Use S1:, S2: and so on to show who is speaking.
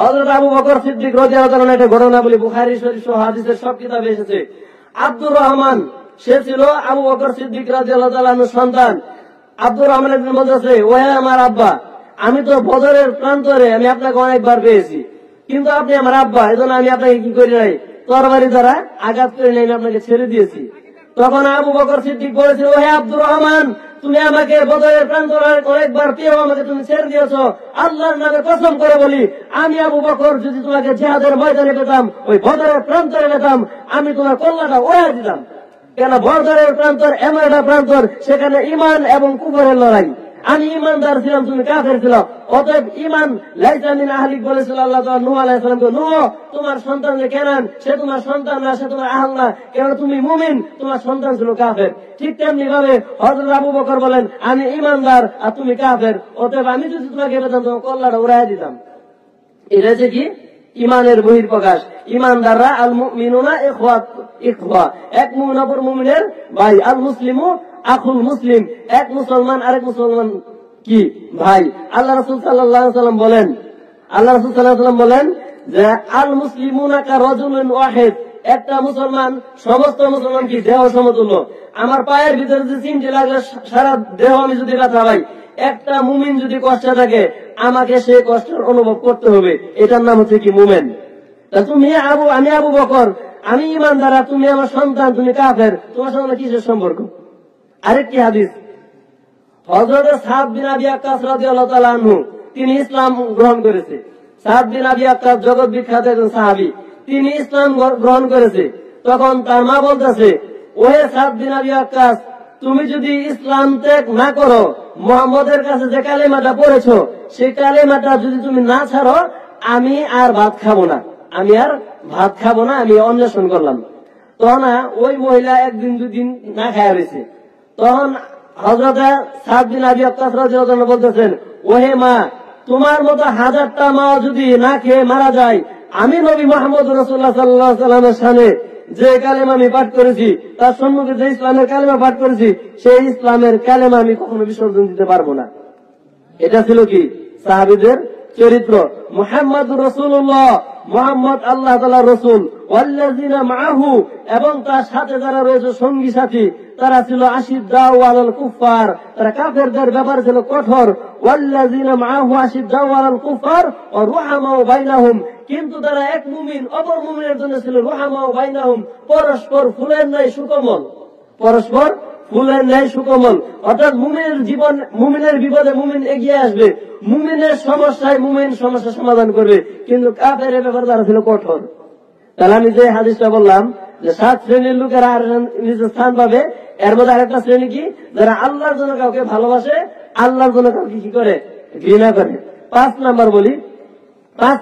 S1: হযরত আবু বকর সিদ্দিক রাদিয়াল্লাহু তাআলা একটা ঘটনা বলি, বুখারী শরীফ সহ হাদিসের সব কিতাবে এসেছে। আব্দুর রহমান, সে ছিল আবু বকর সিদ্দিক রাদিয়াল্লাহু তাআলার সন্তান। আব্দুর রহমান একদিন বলতেছে, ওহে আমার আব্বা, আমি তো বদরের প্রান্তরে আমি আপনাকে অনেকবার পেয়েছি, কিন্তু আপনি আমার আব্বা, এজন্য আমি আপনাকে কি করি নাই, তরবারি দ্বারা আঘাত করে নাই, আমি আপনাকে ছেড়ে দিয়েছি। তখন আবু বকর সিদ্দিক বলেছিল, ওহে আব্দুর রহমান, তুমি আমাকে বদরের প্রান্তরে অনেকবার পেয়েও আমাকে তুমি ছেড়ে দিয়েছ, আল্লাহর নামে কসম করে বলি, আমি আবু বকর যদি তোমাকে জিহাদের ময়দানে পেতাম, ওই বদরের প্রান্তরে পেতাম, আমি তোমার কল্লাটা ওড়াই দিতাম। কেন, বদরের প্রান্তর এমন একটা প্রান্তর, সেখানে ঈমান এবং কুফরের লড়াই। আমি ঈমানদার ছিলাম, তুমি কাফের ছিল, অতএব ঈমান লাইসা মিন আহলিক বলেছিল আল্লাহ তাআলা নূহ আলাইহিস সালামকে, নূহ তোমার সন্তান যে কেনান, সে তোমার সন্তান না, সে তোমার আহল না, কেন তুমি মুমিন, তোমার সন্তান ছিল কাফের। ঠিক তেমনি ভাবে হযরত আবু বকর বলেন, আমি ঈমানদার আর তুমি কাফের, অতএব আমি যদি তোমাকে পেতাম তোমার কল্লাটা উড়াই দিতাম। এটা যে কি ঈমানের বহিঃপ্রকাশ। ঈমানদাররা আল মুমিনুনা ইখওয়া, এক মুমিন অপর মুমিনের ভাই। আল মুসলিমু আখুল মুসলিম, এক মুসলমান আরেক মুসলমান কি ভাই। আল্লাহ রাসূল সাল্লাল্লাহু আলাইহি ওয়াসাল্লাম বলেন যে আল মুসলিমুনা কা রাজুলুন ওয়াহিদ, একটা মুসলমান সমস্ত মুসলমান কি দেহ সমতুল্য। আমার পায়ের ভিতরে যে চিমটি লাগলে সারা দেহ আমি যদি ব্যথা পাই, একটা মুমিন যদি কষ্টে থাকে, আমাকে সেই কষ্টের অনুভব করতে হবে। এটার নাম হচ্ছে কি মুমিন। তুমি আমি আবু বকর, আমি ঈমানদার, তুমি আমার সন্তান, তুমি কাফের, তোমার সঙ্গে কিসের সম্পর্ক? আরেকটি হাদিস, হযরত সাদ বিন আবি ওয়াক্কাস রাদিয়াল্লাহু তাআলা আনহু, তিনি ইসলাম গ্রহণ করেছে। সাদ বিন আবি ওয়াক্কাস জগৎ বিখ্যাত একজন সাহাবী, তিনি ইসলাম গ্রহণ করেছে। তখন তার মা বলতেছে, ওহে সাদ বিন আবি ওয়াক্কাস, তুমি যদি ইসলাম ত্যাগ না করো, মুহাম্মদের কাছে যে কালেমাটা পড়েছো, সেই কালেমাটা যদি তুমি না ছাড়ো, আমি আর ভাত খাবো না, আমি অন্বেষণ করলাম। তখন ওই মহিলা একদিন দুদিন না খায় রয়েছে। তখন হযরত সাদ বিন আবি ওয়াক্কাস রাদিয়াল্লাহু তাআলা বলতেছেন, ওহে মা, তোমার মতো হাজারটা মা যদি না খেয়ে মারা যায়, আমি নবী মুহাম্মদ রাসূলুল্লাহ সাল্লাল্লাহু আলাইহি ওয়াসাল্লামের সামনে যে কালেমা আমি পাঠ করেছি, তার সম্মুখে যে ইসলামের কালেমা পাঠ করেছি, সেই ইসলামের কালেমা আমি কখনো বিসর্জন দিতে পারবো না। এটা ছিল কি সাহাবীদের চরিত্র। মুহাম্মাদুর রাসূলুল্লাহ, মুহাম্মদ আল্লাহ তাআলার রাসূল, ওয়াল্লাযিনা মাআহু, এবং তার সাথে যারা রয়েছে সঙ্গী সাথী, তারা ছিল আশিদ্দাউ আলাল কুফার, তারা কাফেরদের ব্যাপারে ছিল কঠোর। ওয়াল্লাযিনা মাআহু আশিদ্দাউ আলাল কুফার ওয়া রুহামাউ বাইনাহুম, কিন্তু তারা এক মুমিন অপর মুমিনের জন্য ছিল রুহামাউ বাইনাহুম, পরস্পর ফুলের ন্যায় সুকোমল, পরস্পর ফুলের ন্যায় সুকোমল। অর্থাৎ মুমিনের বিপদে মুমিন এগিয়ে আসবে, মুমিনের সমস্যায় মুমিন সমস্যা সমাধান করবে, কিন্তু কাফের ব্যাপারে তারা ছিল কঠোর। তাহলে আমি যে হাদিসটা বললাম যে 7 শ্রেণীর লোকেরা আর নিজের স্থান পাবে, এর মধ্যে আরেকটা শ্রেণী কি, যারা আল্লাহর জন্য কাউকে ভালোবাসে, আল্লাহর জন্য কাউকে কি করে, ঘৃণা করে। 5 নাম্বার বলি, 5